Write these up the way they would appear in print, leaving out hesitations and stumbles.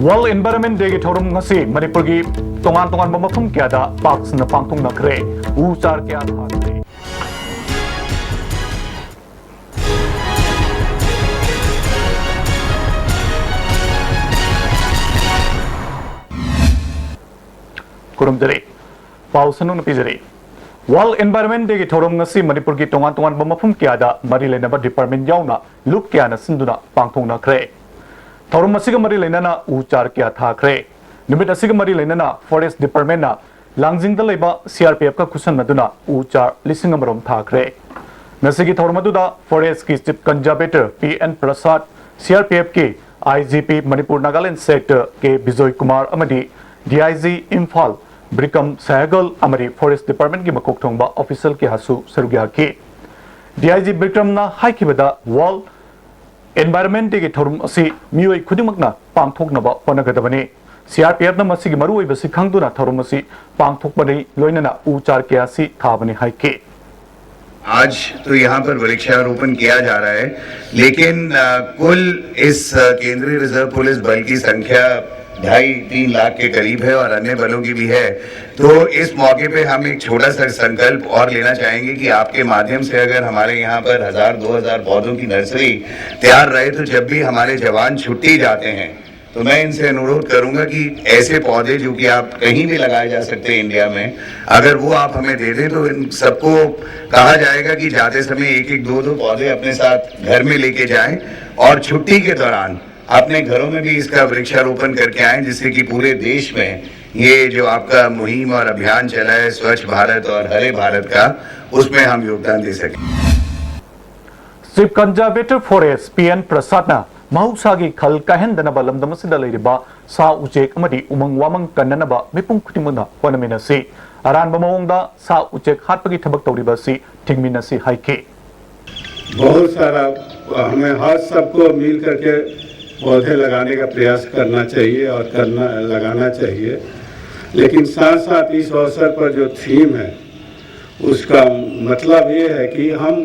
World Environment Day ki thorum ngasi Manipur ki tongan mafum kya da parks na pangtung na kre u char kya tha kre kurum jare pausanu na pijare World Environment Day ki thorum ngasi Manipur ki tongan mafum kya da mari lena ba department yauna look kya na sinduna pangtung na kre thorum asiga mari lena na u char kya tha kre Numit asiga mari lena Forest Department na Langjing da leba CRPF ka kusan maduna u char lising amarom tha kre Nasigi thormaduda Forest ki Chief Conservator PN Prasad CRPF ke IGP Manipur Nagaland Sector ke Bijoy Kumar amadi DIG Imphal Brikam Sahagal amari Forest Department ki makok thongba official ke hasu sarugya ke DIG Brikam na haikibada World Environment Day ki thorum asi mioi khudimakna pangthoknaba honagadabani CRPF na masigi marui basi khangduna thorumasi pangthokbani loinana उचार के आसी थाबनी है के आज तो यहाँ पर वृक्षारोपण किया जा रहा है लेकिन कुल इस केंद्रीय रिजर्व पुलिस बल की संख्या 2.5-3 लाख के करीब है और अन्य बलों की भी है तो इस मौके पे हम एक छोटा सा संकल्प और लेना चाहेंगे कि आपके माध्यम से अगर हमारे यहाँ पर 1000-2000 पौधों की नर्सरी तैयार रहे तो जब भी हमारे जवान छुट्टी जाते हैं तो मैं इनसे अनुरोध करूंगा कि ऐसे पौधे जो कि आप कहीं भी लगाए जा सकते हैं इंडिया में अगर वो आप हमें दे दें तो इन सबको कहा जाएगा कि जाते समय एक दो पौधे अपने साथ घर में लेके जाएं और छुट्टी के दौरान अपने घरों में भी इसका वृक्षारोपण करके आएं जिससे कि पूरे देश में ये जो आपका मुहिम और अभियान चला है स्वच्छ भारत और हरे भारत का उसमें हम योगदान दे सकें चीफ कंजर्वेटर फॉरेस्ट PN प्रसाद ना mahusagi khal kahendanaba lamdamasida leiriba sa uchek amadi umang wamang kannanaba mipung khutimuna honamina si aranba mawongda sa uchek hatpagi thabak tawriba si thingmina si haike बहुत सारा हमें हर सबको मिल करके पौधे लगाने का प्रयास करना चाहिए और लगाना चाहिए लेकिन साथ साथ इस अवसर पर जो थीम है उसका मतलब ये है कि हम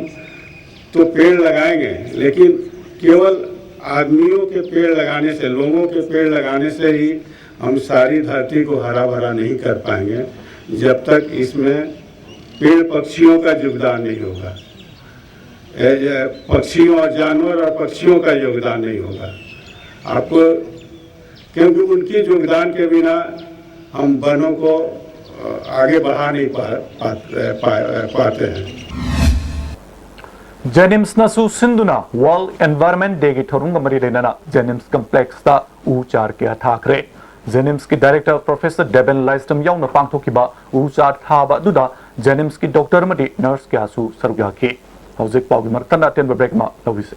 तो पेड़ लगाएंगे लेकिन केवल आदमियों के पेड़ लगाने से लोगों के पेड़ लगाने से ही हम सारी धरती को हरा भरा नहीं कर पाएंगे जब तक इसमें पेड़ पक्षियों का योगदान नहीं होगा पक्षियों और जानवर और पक्षियों का योगदान नहीं होगा आपको क्योंकि उनके योगदान के बिना हम वनों को आगे बढ़ा नहीं पाते हैं Jenims nasu sinduna World Environment Day ki thorunga mari renana Jenims Complex ta uchar ke athakre Jenims ki director Professor Deben Lystam yauna pangthokiba uchar thaba duda Jenims ki doctor madi nurse ke asu sarugya ke hauzik paugi martana ten break ma tawise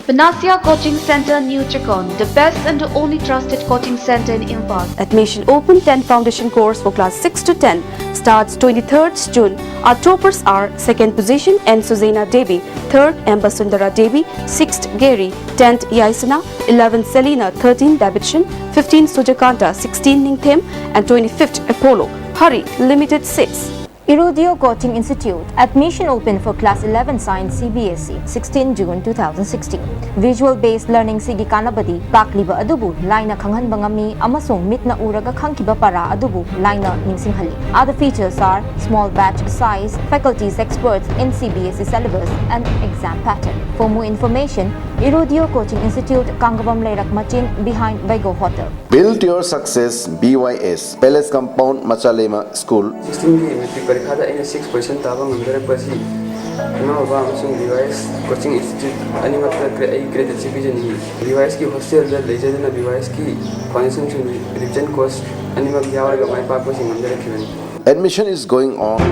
Panacea Coaching Center, New Chakon, the best and only trusted coaching center in Imphal. Admission open 10 foundation course for class 6 to 10 starts 23rd June. Our toppers are 2nd position N. Suzaina Devi, 3rd Amber Sundara Devi, 6th Gary, 10th Yaisana, 11th Selina, 13th Davidson, 15th Sujakanta, 16th Ningthem and 25th Apollo. Hurry, limited seats. Irudio Coaching Institute. Admission open for Class 11 Science CBSE, 16 June 2016. Visual-based learning sigi kanabadi, takliba adubu, laina khanghan bangami, amasung mitna uraga khangkiba para adubu, laina ningsinghali. Other features are small batch size, faculties experts in CBSE syllabus, and exam pattern. For more information, Irudio Coaching Institute, Kangabam Leirak Machin, behind Vigo Hotel. Build your success BYS, Palace Compound, Machalema School. 16 kada ina 6% taba ngandare pasi ima ba amsung BYS coaching institute ani matra ai credit division ni BYS ki hostel da lejadena BYS ki connection chung revision course ani mag yawar ga mai pa ko sing ngandare kiwen Admission is going on.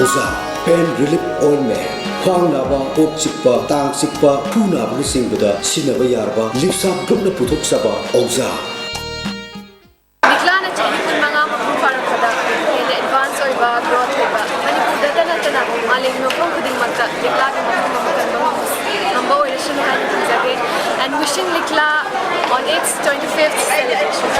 Oza Pain Relief Ointment Khwang naba, kok chikpa, tang chikpa, phu naba singbuda sinaba yarba, lipsap gumna puthok saba Oza. Bigla na chini mga mapupara kada hindi advance or ba growth ba. Manipur dada na tana maling no kung kuding magka bigla na mapupara ngamba oirasunu haina thangzage and wishing Likla on its 25th celebration.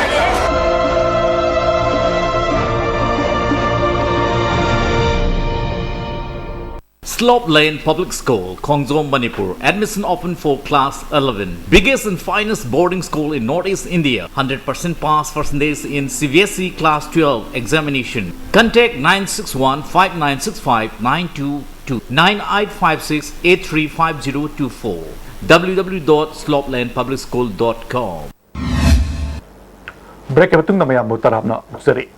Slope Lane Public School, Khongzom, Manipur. Admission open for class 11. Biggest and finest boarding school in Northeast India. 100% pass percentage in CBSE class 12 examination. Contact 961-5965-922 9856-835024 www.slopelandpublicschool.com. Break up tung namaya mutarabna seri.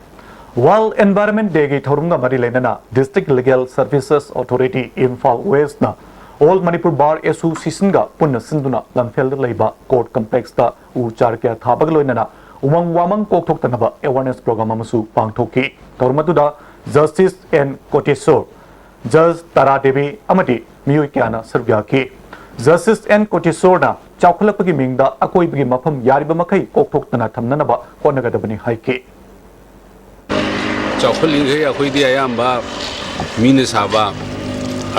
World Environment Day ki thorunga mari lenana District Legal Services Authority Imphal West na All Manipur Bar Association ga punna sinduna lamfel leiba court complex ta u charkya thabag loinana umang wamang kokthok tanaba awareness program amasu pangthoki thormatuda Justice and Courtesor Judge Tara Devi amati miyoi kyana sarvya ki Justice and Courtesor na chawkhlapagi mingda akoi bagi mafam yariba makai kokthok tana thamnanaba konagadabani haiki चौखलिंगे अखोईदी अयाम्बा मीने साबा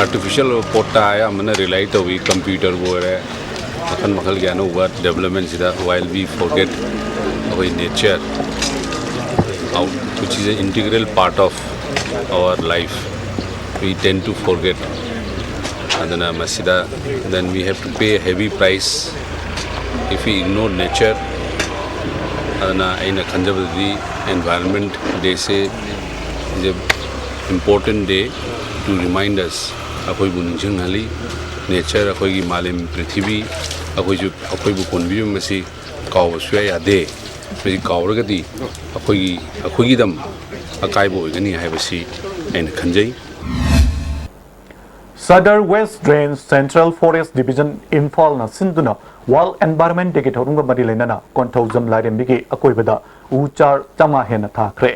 artificial पोटा आया मने rely तो भी computer वो है मखन मखल ज्ञान हुआ development सीधा while we forget our nature which is an integral part of our life we tend to forget and then we have to pay a heavy price if we ignore nature in a conservative environment they say is an important day to remind us akoi bu ningching hali nature akoi gi malim prithvi akoi bu konbi masi kaw swa ya de me kawra ga di akoi gi dam akai bo gani haibasi en khanjai Sadar West Range Central Forest Division Imphal na sinduna World Environment Day ki thorunga mari lenana konthojam lairem bigi akoi bada uchar chama hena thakre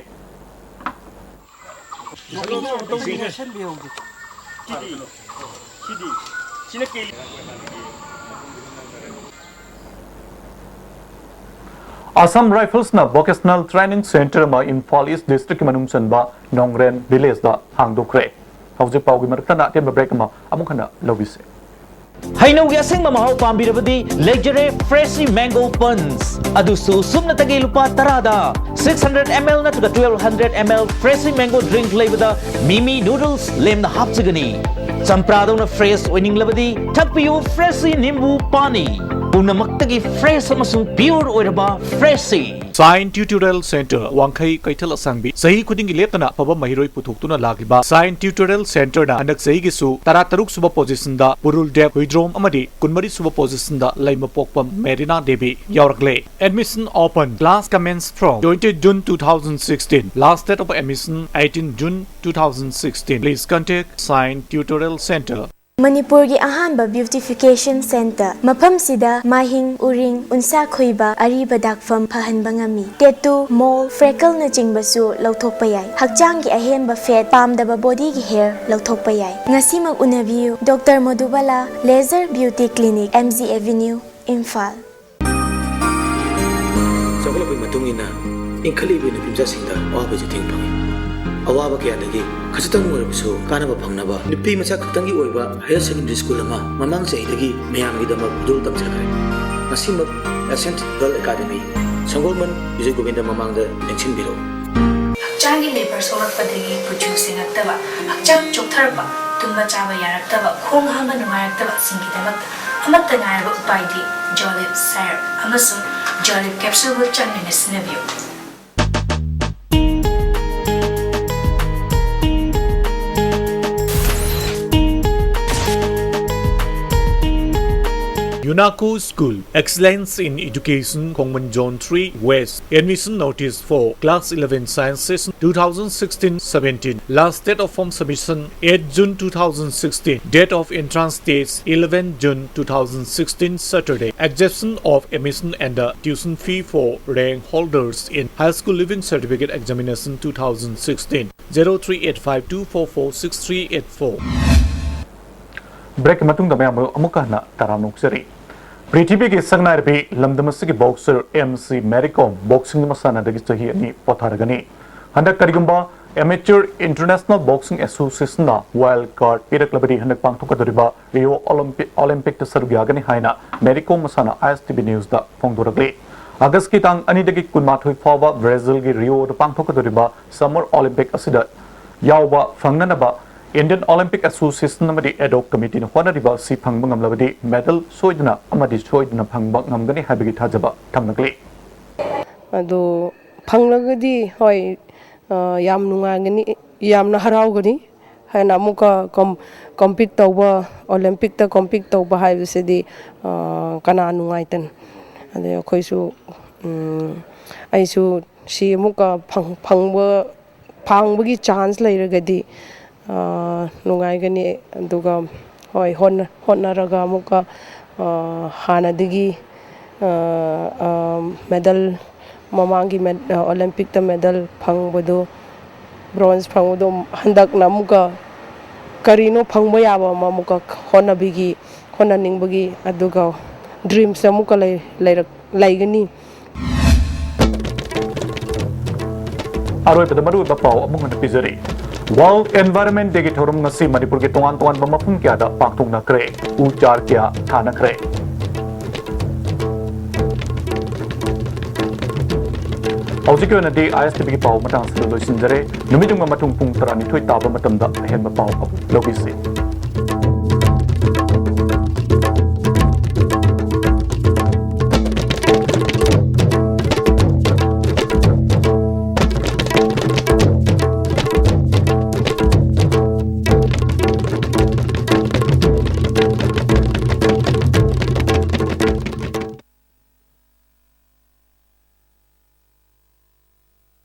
Assam Rifles na Vocational Training Center ma Imphal East District manung chanba Nongren Village da hangdokre hauji pawgi marakta na tem break ma amukhana lobise Haino yasing mamahaw pambirabadi Legere Freshy Mango Buns adusu sumna tagi lupa tarada 600 ml na tuga 1200 ml Freshy Mango drink labada Mimi Noodles lemna hapsigani Samprado na fresh winning labadi Takpiyo Freshy Nimbu Pani Puna maktagi fresh amasung pure oiraba Freshy Science Tutorial Center Wangkai Kaital Asangbi Sahi Kuding Letana Paba Mahiroi Putuktuna Lagiba Science Tutorial Center na Anak Sahi Gisu Tarataruk Suba Position da Purul Dep Hydrom Amadi Kunmari Suba Position da Laima Pokpam Merina Devi Yauragle Admission open Class commenced from 20 June 2016 Last date of admission 18 June 2016 Please contact Science Tutorial Center Manipuri ahanba beautification center mafam sida mahing uring unsa khoiba ariba dakfam phahanba ngami tattoo mole freckle na jingbasu lauthokpa yai hakchang gi ahenba fat pamdaba body gi hair lauthokpa yai ngasi mag unabiu Dr. Madhubala Laser Beauty Clinic MZ Avenue Imphal Sabalapui matungina inkhalibi na pimja singda awabe jating phangi awaba kya dagi khasitang oirabisu kanaba phangnaba nupi macha khaktangi oiba higher secondary school ama mamang chaidagi mayamgi dama budul tamjakare masimak Ascent Girl Academy Sangolman Vijay Govinda mamangda ningchin biro Hakchangi labor sorakpadagi producing aktaba hakchang choktarba tumba chaba yaraktaba khong hama nungayaktaba singidamak amatta ngayaba upaidi Jolip Syrup amasung Jolip capsule bu changmina sinabiyo Yunaku School Excellence in Education Kongman Zone 3 West Admission Notice for Class 11 Science Session 2016-17 Last date of form submission 8 June 2016 Date of entrance dates 11 June 2016 Saturday Exemption of admission and the tuition fee for rank holders in High School Living Certificate Examination 2016 0385244634 Break matung da mayam amuka na taramnok seri Prithvi ki sangnai bi lamdamas ki boxer MC Maricom boxing masana dagi chahi ani potharagani handak karigumba Amateur International Boxing Association na wild card piraklabadi hanak pangthokadoriba Rio Olympic ta sarugyagan haina Medico Masana ISTV News da phongdorakle August ki tang anidagi kunmathoi fawa Brazil gi Rio da pangthokadoriba Summer Olympic asida yawba fangnanaba Indian Olympic Association namadi ad hoc committee na honariba si phangba ngamlabadi medal soidna amadi soidna phangba ngamgani habigi thajaba thamnakle ado phanglagadi hoi yam nungagani yamna haraugani haina amuka compete tawba Olympic ta compete tawba haibasedi kana nungaitan ade khoisu aisu si amuka phangba gi chance lairagadi nungaigani aduga hoi honnaraga amuka hanadigi medal mamangi Olympic ta medal phangbodo bronze phangbodo handak namuka karino phangba yaba mamuka honaningbagi aduga dreams amuka laigani aroi pada maru bapau amung na pizari World Environment Day ki thorum ngasi Manipur ki tongan bamafum kya da pangthong na kre u char kya thana kre Hꯧzik na di ISTV ki pau matang silo loisinjare numidung matung pung tarani thoi taba matam da hen ba pau lobisi